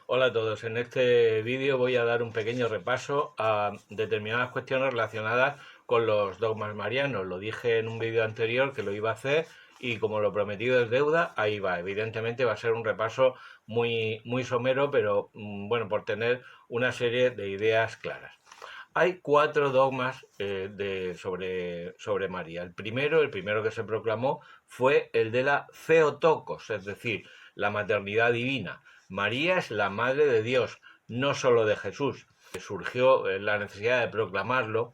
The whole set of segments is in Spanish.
Hola a todos, en este vídeo voy a dar un pequeño repaso a determinadas cuestiones relacionadas con los dogmas marianos. Lo dije en un vídeo anterior que lo iba a hacer y como lo prometido es deuda, ahí va. Evidentemente va a ser un repaso muy somero, pero bueno, por tener una serie de ideas claras. Hay cuatro dogmas sobre María. El primero que se proclamó fue el de la Theotokos, es decir, la maternidad divina. María es la madre de Dios, no solo de Jesús. Surgió la necesidad de proclamarlo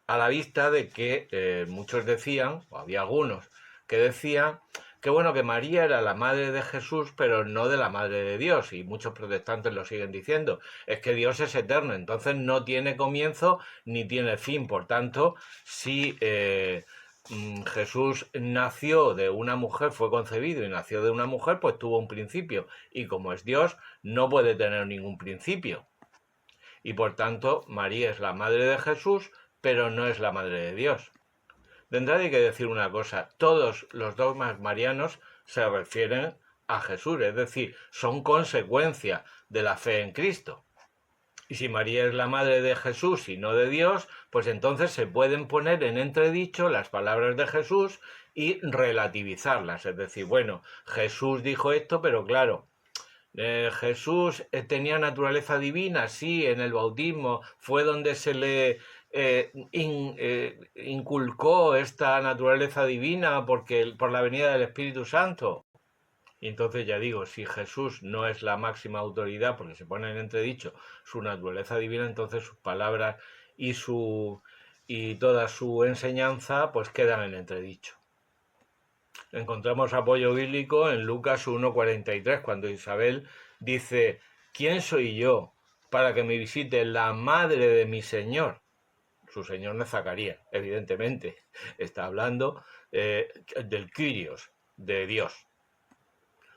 a la vista de que muchos decían, o había algunos que decían, que bueno, que María era la madre de Jesús, pero no de la madre de Dios, y muchos protestantes lo siguen diciendo. Es que Dios es eterno, entonces no tiene comienzo ni tiene fin. Por tanto, si Jesús nació de una mujer, fue concebido y nació de una mujer, pues tuvo un principio. Y como es Dios, no puede tener ningún principio. Y por tanto, María es la madre de Jesús, pero no es la madre de Dios. De entrada hay que decir una cosa, todos los dogmas marianos se refieren a Jesús, es decir, son consecuencia de la fe en Cristo. Y si María es la madre de Jesús y no de Dios, pues entonces se pueden poner en entredicho las palabras de Jesús y relativizarlas. Es decir, bueno, Jesús dijo esto, pero claro, Jesús tenía naturaleza divina, sí, en el bautismo fue donde se le inculcó esta naturaleza divina por la venida del Espíritu Santo. Y entonces ya digo, si Jesús no es la máxima autoridad, porque se pone en entredicho su naturaleza divina, entonces sus palabras y toda su enseñanza pues quedan en entredicho. Encontramos apoyo bíblico en Lucas 1:43, cuando Isabel dice, ¿quién soy yo para que me visite la madre de mi Señor? Su Señor no es Zacarías, evidentemente. Está hablando del Kyrios, de Dios.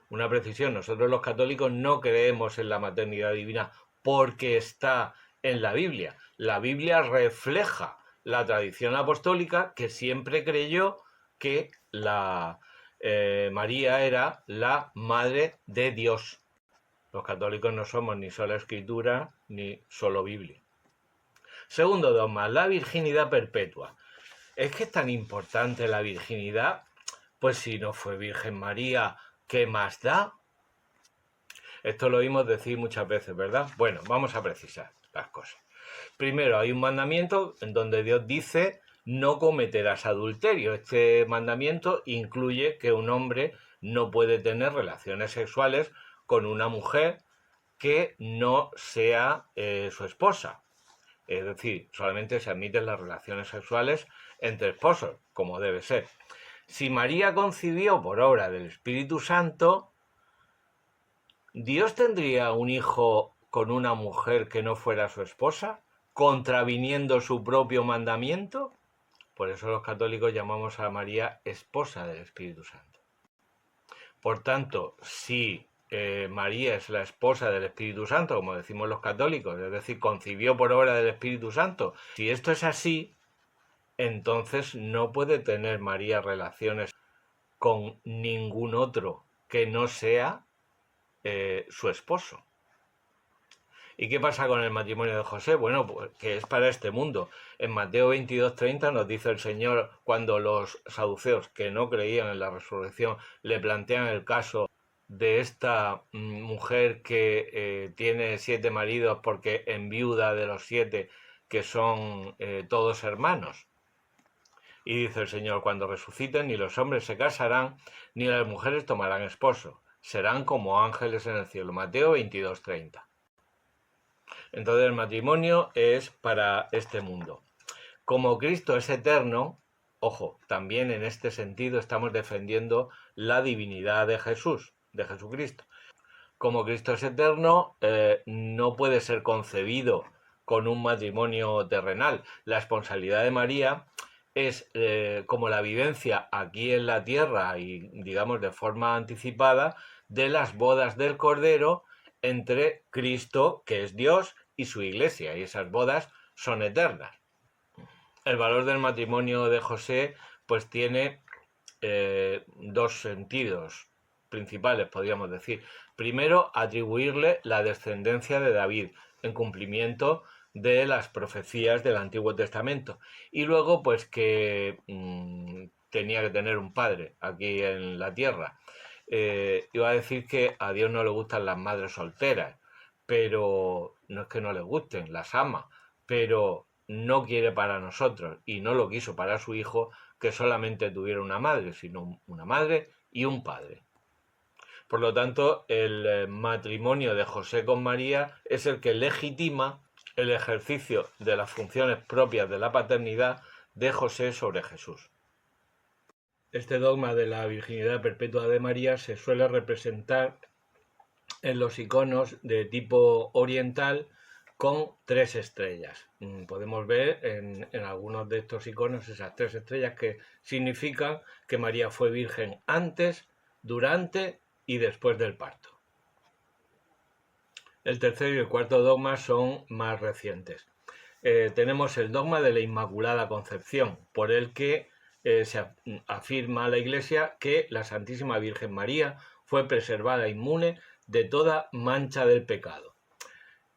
Una precisión, nosotros los católicos no creemos en la maternidad divina porque está en la Biblia. La Biblia refleja la tradición apostólica que siempre creyó que María era la madre de Dios. Los católicos no somos ni solo escritura ni solo Biblia. Segundo dogma, la virginidad perpetua. ¿Es que es tan importante la virginidad? Pues si no fue Virgen María, ¿qué más da? Esto lo oímos decir muchas veces, ¿verdad? Bueno, vamos a precisar las cosas. Primero, hay un mandamiento en donde Dios dice no cometerás adulterio. Este mandamiento incluye que un hombre no puede tener relaciones sexuales con una mujer que no sea su esposa. Es decir, solamente se admiten las relaciones sexuales entre esposos, como debe ser. Si María concibió por obra del Espíritu Santo, ¿Dios tendría un hijo con una mujer que no fuera su esposa, contraviniendo su propio mandamiento? Por eso los católicos llamamos a María esposa del Espíritu Santo. Por tanto, si María es la esposa del Espíritu Santo, como decimos los católicos, es decir, concibió por obra del Espíritu Santo, si esto es así, entonces no puede tener María relaciones con ningún otro que no sea su esposo. ¿Y qué pasa con el matrimonio de José? Bueno, pues que es para este mundo. En Mateo 22:30 nos dice el Señor, cuando los saduceos que no creían en la resurrección le plantean el caso de esta mujer que tiene 7 maridos porque enviuda de los 7 que son todos hermanos. Y dice el Señor, cuando resuciten ni los hombres se casarán, ni las mujeres tomarán esposo. Serán como ángeles en el cielo. Mateo 22:30. Entonces el matrimonio es para este mundo. Como Cristo es eterno, ojo, también en este sentido estamos defendiendo la divinidad de Jesús, de Jesucristo. Como Cristo es eterno, no puede ser concebido con un matrimonio terrenal. La esponsalidad de María es como la vivencia aquí en la tierra y digamos de forma anticipada de las bodas del Cordero entre Cristo, que es Dios, y su iglesia, y esas bodas son eternas. El valor del matrimonio de José pues tiene dos sentidos. principales, podríamos decir. Primero, atribuirle la descendencia de David, en cumplimiento de las profecías del Antiguo Testamento. Y luego, pues que tenía que tener un padre aquí en la tierra. Iba a decir que a Dios no le gustan las madres solteras, pero no es que no le gusten, las ama, pero no quiere para nosotros y no lo quiso para su hijo que solamente tuviera una madre, sino una madre y un padre. Por lo tanto, el matrimonio de José con María es el que legitima el ejercicio de las funciones propias de la paternidad de José sobre Jesús. Este dogma de la virginidad perpetua de María se suele representar en los iconos de tipo oriental con 3 estrellas. Podemos ver en algunos de estos iconos esas 3 estrellas que significan que María fue virgen antes, durante y después del parto. El tercero y el cuarto dogma son más recientes. Tenemos el dogma de la Inmaculada Concepción, por el que se afirma la Iglesia que la Santísima Virgen María fue preservada inmune de toda mancha del pecado.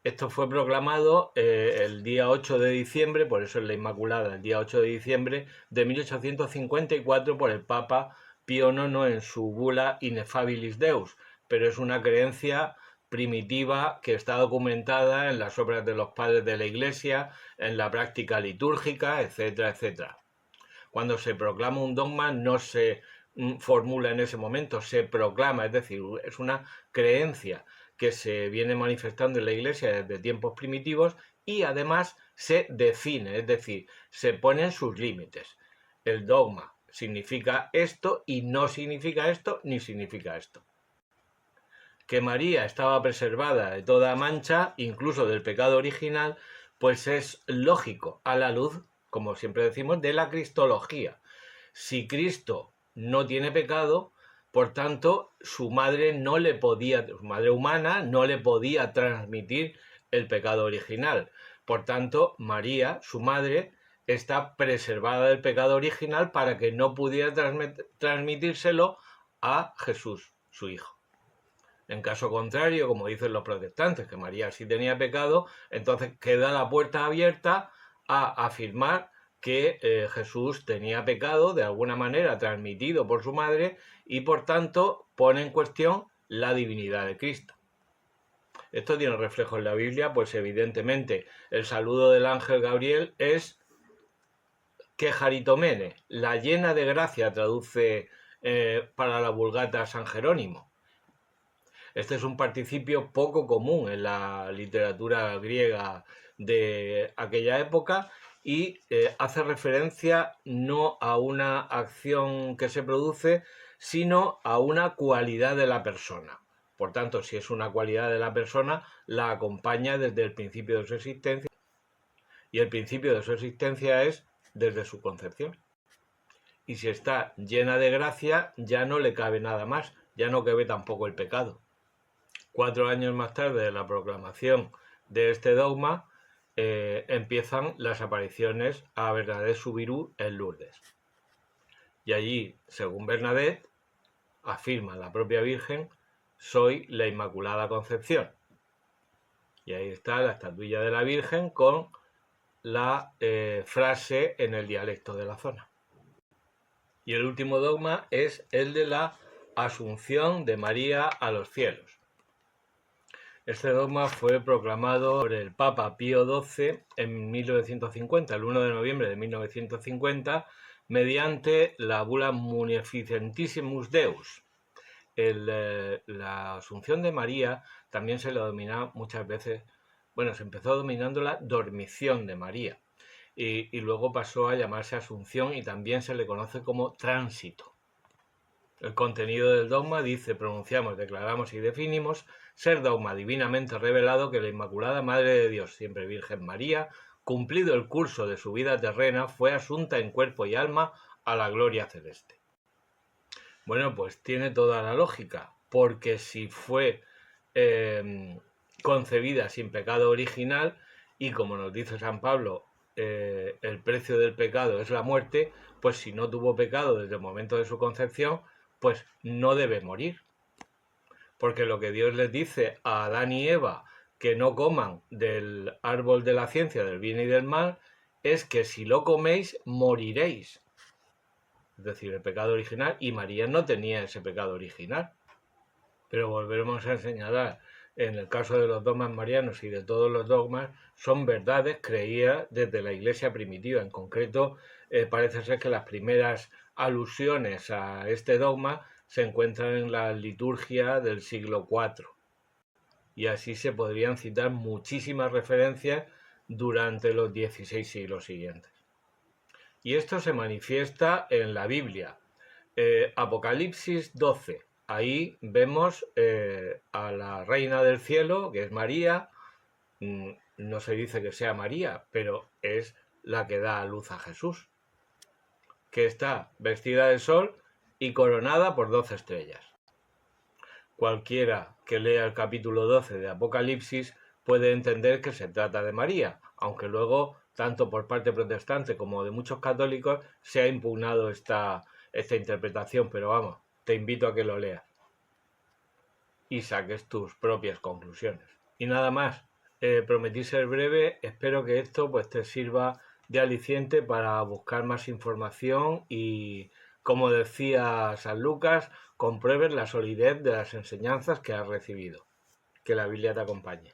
Esto fue proclamado el día 8 de diciembre, por eso es la Inmaculada, el día 8 de diciembre de 1854 por el Papa Pío IX en su bula Ineffabilis Deus, pero es una creencia primitiva que está documentada en las obras de los padres de la Iglesia, en la práctica litúrgica, etcétera, etcétera. Cuando se proclama un dogma no se formula en ese momento, se proclama, es decir, es una creencia que se viene manifestando en la Iglesia desde tiempos primitivos y además se define, es decir, se ponen sus límites. El dogma significa esto y no significa esto ni significa esto. Que María estaba preservada de toda mancha, incluso del pecado original, pues es lógico a la luz, como siempre decimos, de la cristología. Si Cristo no tiene pecado, por tanto, su madre humana no le podía transmitir el pecado original. Por tanto, María, su madre, está preservada del pecado original para que no pudiera transmitírselo a Jesús, su hijo. En caso contrario, como dicen los protestantes, que María sí tenía pecado, entonces queda la puerta abierta a afirmar que Jesús tenía pecado de alguna manera transmitido por su madre y por tanto pone en cuestión la divinidad de Cristo. Esto tiene reflejo en la Biblia, pues evidentemente el saludo del ángel Gabriel es Quejaritomene, la llena de gracia, traduce para la Vulgata San Jerónimo. Este es un participio poco común en la literatura griega de aquella época y hace referencia no a una acción que se produce, sino a una cualidad de la persona. Por tanto, si es una cualidad de la persona, la acompaña desde el principio de su existencia, y el principio de su existencia es desde su concepción. Y si está llena de gracia, ya no le cabe nada más, ya no cabe tampoco el pecado. 4 años más tarde de la proclamación de este dogma, empiezan las apariciones a Bernadette Soubirous en Lourdes. Y allí, según Bernadette, afirma la propia Virgen, soy la Inmaculada Concepción. Y ahí está la estatuilla de la Virgen con la frase en el dialecto de la zona. Y el último dogma es el de la Asunción de María a los cielos. Este dogma fue proclamado por el Papa Pío XII en 1950, el 1 de noviembre de 1950, mediante la bula Munificentissimus Deus. La Asunción de María también se la domina muchas veces, se empezó dominando la Dormición de María y luego pasó a llamarse Asunción y también se le conoce como tránsito. El contenido del dogma dice, pronunciamos, declaramos y definimos ser dogma divinamente revelado que la Inmaculada Madre de Dios, siempre Virgen María, cumplido el curso de su vida terrena, fue asunta en cuerpo y alma a la gloria celeste. Bueno, pues tiene toda la lógica, porque si fue concebida sin pecado original, y como nos dice San Pablo, el precio del pecado es la muerte, pues si no tuvo pecado desde el momento de su concepción, pues no debe morir. porque lo que Dios les dice a Adán y Eva que no coman del árbol de la ciencia del bien y del mal es que si lo coméis moriréis. Es decir, el pecado original, y María no tenía ese pecado original. Pero volveremos a señalar, en el caso de los dogmas marianos y de todos los dogmas, son verdades creídas desde la Iglesia primitiva. En concreto, parece ser que las primeras alusiones a este dogma se encuentran en la liturgia del siglo IV. Y así se podrían citar muchísimas referencias durante los 16 siglos siguientes. Y esto se manifiesta en la Biblia. Apocalipsis 12. Ahí vemos a la reina del cielo, que es María. No se dice que sea María, pero es la que da a luz a Jesús, que está vestida de sol y coronada por 12 estrellas. Cualquiera que lea el capítulo 12 de Apocalipsis puede entender que se trata de María, aunque luego, tanto por parte protestante como de muchos católicos, se ha impugnado esta interpretación, pero vamos, te invito a que lo leas y saques tus propias conclusiones. Y nada más, prometí ser breve, espero que esto pues te sirva de aliciente para buscar más información y, como decía San Lucas, compruebes la solidez de las enseñanzas que has recibido. Que la Biblia te acompañe.